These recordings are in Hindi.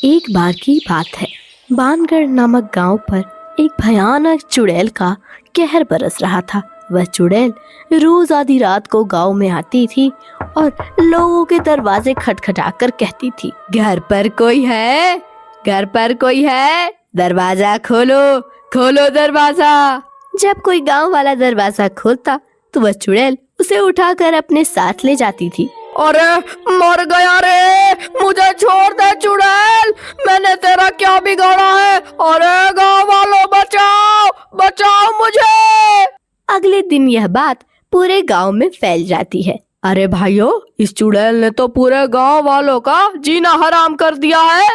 एक बार की बात है। बानगढ़ नामक गांव पर एक भयानक चुड़ैल का कहर बरस रहा था। वह चुड़ैल रोज आधी रात को गांव में आती थी और लोगों के दरवाजे खटखटाकर कहती थी, घर पर कोई है, घर पर कोई है, दरवाजा खोलो, खोलो दरवाजा। जब कोई गांव वाला दरवाजा खोलता तो वह चुड़ैल उसे उठाकर अपने साथ ले जाती थी। अरे मर गया रे, मुझे छोड़ दे चुड़ैल, मैंने तेरा क्या बिगाड़ा है? अरे गाँव वालों बचाओ, बचाओ मुझे। अगले दिन यह बात पूरे गांव में फैल जाती है। अरे भाइयों, इस चुड़ैल ने तो पूरे गांव वालों का जीना हराम कर दिया है।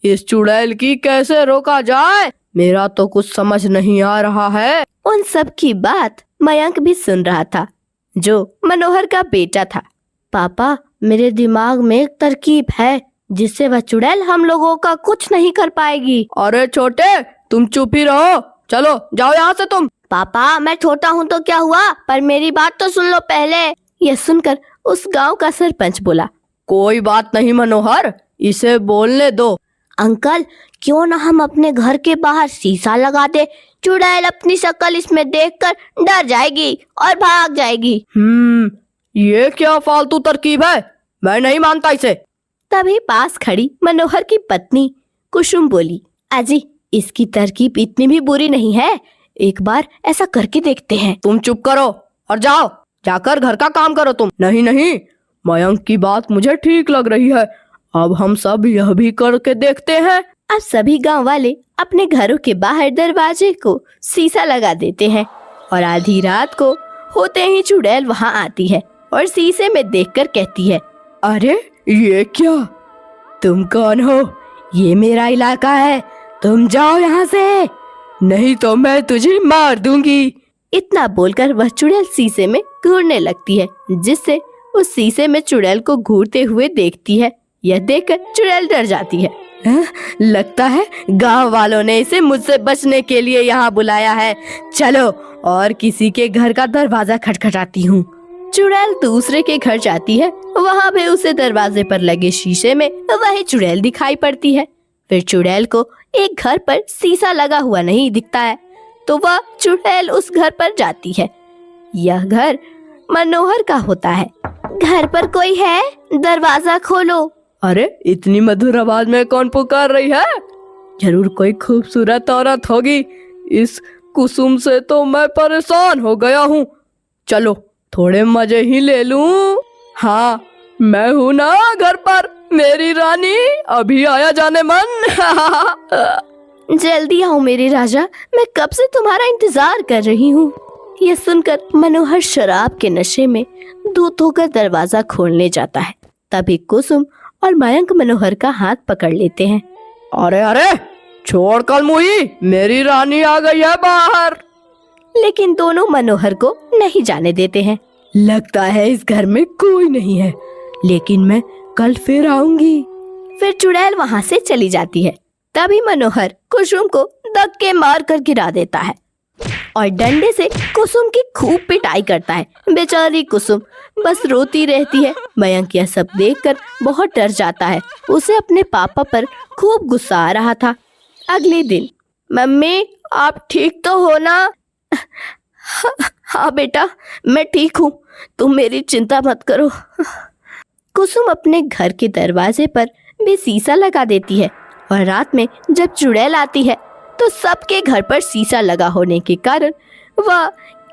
इस चुड़ैल की कैसे रोका जाए, मेरा तो कुछ समझ नहीं आ रहा है। उन सब की बात मयंक भी सुन रहा था, जो मनोहर का बेटा था। पापा, मेरे दिमाग में एक तरकीब है जिससे वह चुड़ैल हम लोगों का कुछ नहीं कर पाएगी। अरे छोटे, तुम चुप ही रहो, चलो जाओ यहाँ से तुम। पापा, मैं छोटा हूँ तो क्या हुआ, पर मेरी बात तो सुन लो पहले। यह सुनकर उस गांव का सरपंच बोला, कोई बात नहीं मनोहर, इसे बोलने दो। अंकल, क्यों ना हम अपने घर के बाहर शीशा लगा दे, चुड़ैल अपनी शक्ल इसमें देखकर डर जाएगी और भाग जाएगी। ये क्या फालतू तरकीब है, मैं नहीं मानता इसे। तभी पास खड़ी मनोहर की पत्नी कुसुम बोली, अजी, इसकी तरकीब इतनी भी बुरी नहीं है, एक बार ऐसा करके देखते हैं। तुम चुप करो और जाओ, जाकर घर का काम करो तुम। नहीं नहीं, मयंक की बात मुझे ठीक लग रही है, अब हम सब यह भी करके देखते हैं। अब सभी गांव वाले अपने घरों के बाहर दरवाजे को शीशा लगा देते हैं और आधी रात को होते ही चुड़ैल वहां आती है और शीशे में देखकर कहती है, अरे ये क्या, तुम कौन हो? ये मेरा इलाका है, तुम जाओ यहाँ से, नहीं तो मैं तुझे मार दूंगी। इतना बोलकर वह चुड़ैल शीशे में घूरने लगती है, जिससे उस शीशे में चुड़ैल को घूरते हुए देखती है। यह देखकर चुड़ैल डर जाती है। लगता है गांव वालों ने इसे मुझसे बचने के लिए यहाँ बुलाया है, चलो और किसी के घर का दरवाजा खटखटाती हूँ। चुड़ैल दूसरे के घर जाती है, वहाँ भी उसे दरवाजे पर लगे शीशे में वही चुड़ैल दिखाई पड़ती है। फिर चुड़ैल को एक घर पर शीशा लगा हुआ नहीं दिखता है, तो वह चुड़ैल उस घर पर जाती है। यह घर मनोहर का होता है। घर पर कोई है, दरवाजा खोलो। अरे इतनी मधुर आवाज में कौन पुकार रही है? जरूर कोई खूबसूरत औरत होगी। इस कुसुम से तो मैं परेशान हो गया हूँ, चलो थोड़े मजे ही ले लूं। हाँ, मैं हूँ ना घर पर, मेरी रानी, अभी आया जाने मन। जल्दी आओ मेरे राजा, मैं कब से तुम्हारा इंतजार कर रही हूँ। यह सुनकर मनोहर शराब के नशे में धूत होकर दरवाजा खोलने जाता है। तभी कुसुम और मयंक मनोहर का हाथ पकड़ लेते हैं। अरे अरे, छोड़ कलमुही, मेरी रानी आ गई है बाहर। लेकिन दोनों मनोहर को नहीं जाने देते हैं। लगता है इस घर में कोई नहीं है, लेकिन मैं कल फिर आऊंगी। फिर चुड़ैल वहाँ से चली जाती है। तभी मनोहर कुसुम को धक्के मार कर गिरा देता है और डंडे से कुसुम की खूब पिटाई करता है। बेचारी कुसुम बस रोती रहती है। मयंक यह सब देखकर बहुत डर जाता है। उसे अपने पापा पर खूब गुस्सा आ रहा था। अगले दिन, मम्मी, आप ठीक तो हो ना? हाँ बेटा, मैं ठीक हूँ, तुम मेरी चिंता मत करो। कुसुम अपने घर के दरवाजे पर भी शीशा लगा देती है और रात में जब चुड़ैल आती है तो सबके घर पर शीशा लगा होने के कारण वह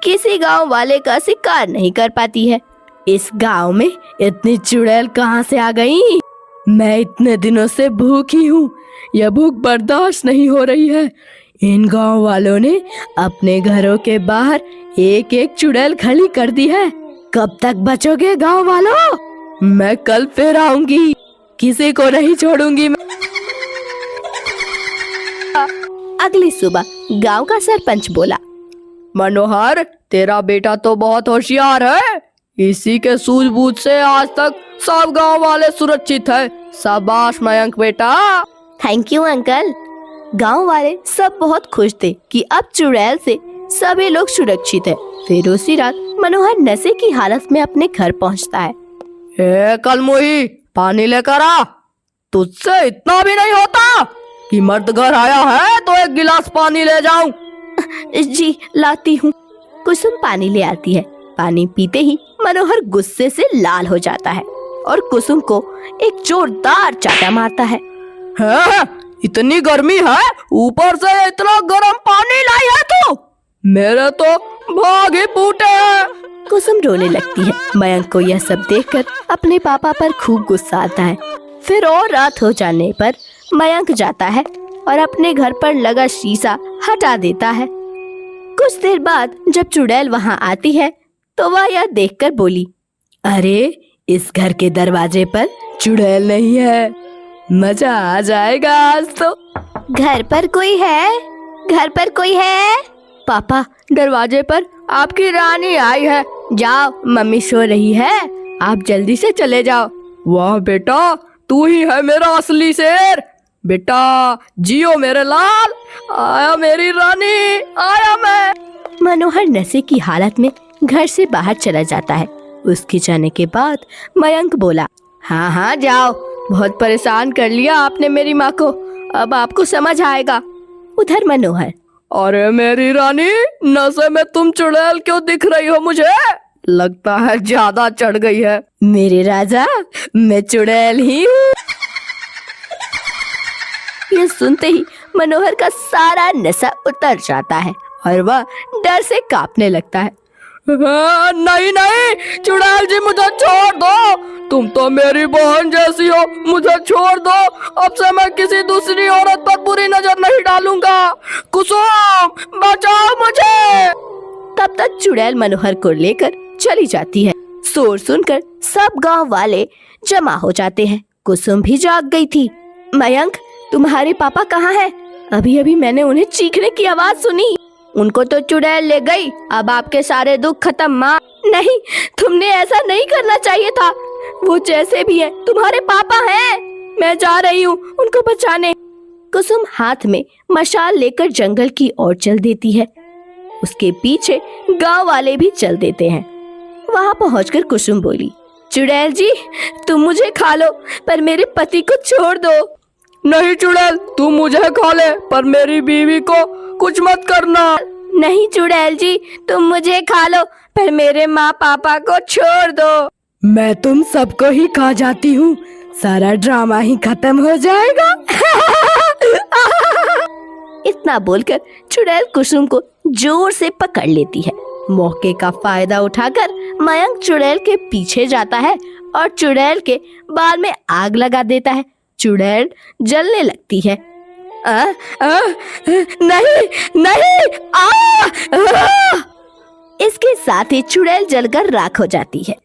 किसी गांव वाले का शिकार नहीं कर पाती है। इस गांव में इतनी चुड़ैल कहाँ से आ गई? मैं इतने दिनों से भूखी हूँ, यह भूख बर्दाश्त नहीं हो रही है। इन गांव वालों ने अपने घरों के बाहर एक एक चुड़ैल खड़ी कर दी है। कब तक बचोगे गांव वालों? मैं कल फिर आऊंगी, किसी को नहीं छोड़ूंगी मैं। अगली सुबह गांव का सरपंच बोला, मनोहर, तेरा बेटा तो बहुत होशियार है, इसी के सूझबूझ से आज तक सब गांव वाले सुरक्षित है। शाबाश मयंक बेटा। Thank you uncle. गांव वाले सब बहुत खुश थे कि अब चुड़ैल से सभी लोग सुरक्षित है। फिर उसी रात मनोहर नशे की हालत में अपने घर पहुंचता है। कलमुही, पानी लेकर आ। तुझसे इतना भी नहीं होता कि मर्द घर आया है तो एक गिलास पानी ले जाऊं। जी लाती हूँ। कुसुम पानी ले आती है। पानी पीते ही मनोहर गुस्से से लाल हो जाता है और कुसुम को एक जोरदार चाटा मारता है। इतनी गर्मी है, ऊपर से इतना गर्म पानी लाई है तू? मेरे तो भाग ही फूटे हैं। कुसुम रोने लगती है। मयंक को यह सब देखकर अपने पापा पर खूब गुस्सा आता है। फिर और रात हो जाने पर मयंक जाता है और अपने घर पर लगा शीशा हटा देता है। कुछ देर बाद जब चुड़ैल वहाँ आती है तो वह यह देखकर बोली, अरे इस घर के दरवाजे पर चुड़ैल नहीं है, मजा आ जाएगा आज तो। घर पर कोई है? घर पर कोई है? पापा, दरवाजे पर आपकी रानी आई है। जाओ, मम्मी सो रही है, आप जल्दी से चले जाओ। वाह बेटा, तू ही है मेरा असली शेर। बेटा जियो मेरे लाल, आया मेरी रानी, आया मैं। मनोहर नशे की हालत में घर से बाहर चला जाता है। उसके जाने के बाद मयंक बोला, हाँ हाँ जाओ, बहुत परेशान कर लिया आपने मेरी माँ को, अब आपको समझ आएगा। उधर मनोहर, अरे मेरी रानी, नशे में तुम चुड़ैल क्यों दिख रही हो मुझे? लगता है ज्यादा चढ़ गई है। मेरे राजा, मैं चुड़ैल ही हूँ। यह सुनते ही मनोहर का सारा नशा उतर जाता है और वह डर से कांपने लगता है। नहीं नहीं चुड़ैल जी, मुझे छोड़ दो, तुम तो मेरी बहन जैसी हो, मुझे छोड़ दो। अब से मैं किसी दूसरी औरत पर बुरी नजर नहीं डालूंगा। कुसुम बचाओ मुझे। तब तक चुड़ैल मनोहर को लेकर चली जाती है। शोर सुनकर सब गांव वाले जमा हो जाते हैं। कुसुम भी जाग गई थी। मयंक, तुम्हारे पापा कहाँ हैं? अभी अभी मैंने उन्हें चीखने की आवाज सुनी। उनको तो चुड़ैल ले गई, अब आपके सारे दुख खत्म माँ। नहीं, तुमने ऐसा नहीं करना चाहिए था। वो जैसे भी है तुम्हारे पापा हैं। मैं जा रही हूँ उनको बचाने। कुसुम हाथ में मशाल लेकर जंगल की ओर चल देती है। उसके पीछे गांव वाले भी चल देते हैं। वहाँ पहुंचकर कुसुम बोली, चुड़ैल जी, तुम मुझे खा लो पर मेरे पति को छोड़ दो। नहीं चुड़ैल, तू मुझे खा ले पर मेरी बीवी को कुछ मत करना। नहीं चुड़ैल जी, तुम मुझे खा लो पर मेरे माँ पापा को छोड़ दो। मैं तुम सबको ही खा जाती हूँ, सारा ड्रामा ही खत्म हो जाएगा। इतना बोलकर चुड़ैल कुसुम को जोर से पकड़ लेती है। मौके का फायदा उठाकर मयंक चुड़ैल के पीछे जाता है और चुड़ैल के बाल में आग लगा देता है। चुड़ैल जलने लगती है। नहीं नहीं, इसके साथ ही चुड़ैल जलकर राख हो जाती है।